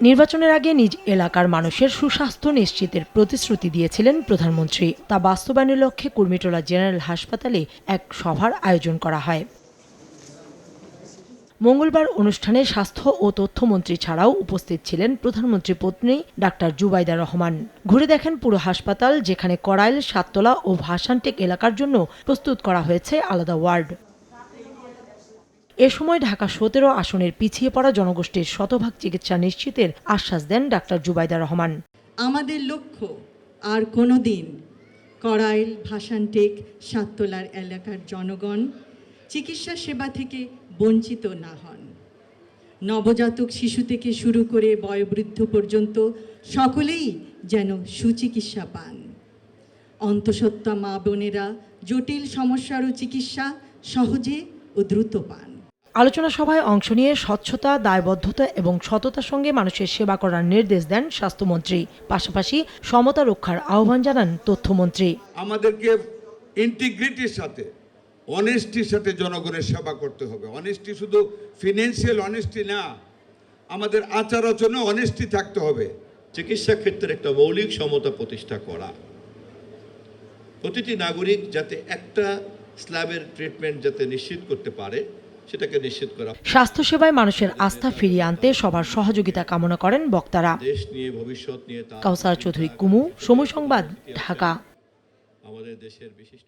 নির্বাচনের আগে নিজ এলাকার মানুষের সুস্বাস্থ্য নিশ্চিতের প্রতিশ্রুতি দিয়েছিলেন প্রধানমন্ত্রী। তা বাস্তবায়নের লক্ষ্যে কুর্মিটোলা জেনারেল হাসপাতালে এক সভার আয়োজন করা হয়। মঙ্গলবার অনুষ্ঠানে স্বাস্থ্য ও তথ্যমন্ত্রী ছাড়াও উপস্থিত ছিলেন প্রধানমন্ত্রী পত্নী ডাক্তার জুবাইদা রহমান। ঘুরে দেখেন পুরো হাসপাতাল, যেখানে কড়াইল, সাততলা ও ভাসানটেক এলাকার জন্য প্রস্তুত করা হয়েছে আলাদা ওয়ার্ড। এ সময় ঢাকা ১৭ আসনের পিছিয়ে পড়া জনগোষ্ঠীর শতভাগ চিকিৎসা নিশ্চিতের আশ্বাস দেন ডাক্তার জুবাইদা রহমান। আমাদের লক্ষ্য আর কোনোদিন কড়াইল, ভাসানটেক, সাততলার এলাকার জনগণ চিকিৎসা সেবা থেকে বঞ্চিত না হন। নবজাতক শিশু থেকে শুরু করে বয়োবৃদ্ধ পর্যন্ত সকলেই যেন সুচিকিৎসা পান। অন্তঃসত্ত্বা মা বোনেরা জটিল সমস্যারও চিকিৎসা সহজে ও দ্রুত পান। আলোচনা সভায় অংশ নিয়ে স্বচ্ছতা, দায়বদ্ধতা এবং সততার সঙ্গে মানুষের সেবা করার নির্দেশ দেন স্বাস্থ্যমন্ত্রী। পাশাপাশি সমতা রক্ষার আহ্বান জানান তথ্যমন্ত্রী। আমাদেরকে ইন্টিগ্রিটির সাথে, অনেস্টির সাথে জনগণের সেবা করতে হবে। অনেস্টি শুধু ফিনান্সিয়াল অনেস্টি না, আমাদের আচার আচরণে অনেস্টি থাকতে হবে। চিকিৎসা ক্ষেত্রে একটা মৌলিক সমতা প্রতিষ্ঠা করা, প্রতিটি নাগরিক যাতে একটা স্ল্যাবের ট্রিটমেন্ট যাতে নিশ্চিত করতে পারে সেটাকে নিশ্চিত করা। স্বাস্থ্যসেবায় মানুষের আস্থা ফিরিয়ে আনতে সবার সহযোগিতা কামনা করেন বক্তারা। দেশ নিয়ে, ভবিষ্যৎ নিয়ে কাউসার চৌধুরী, কুমু, সময় সংবাদ, ঢাকা। আমাদের দেশের বিশিষ্ট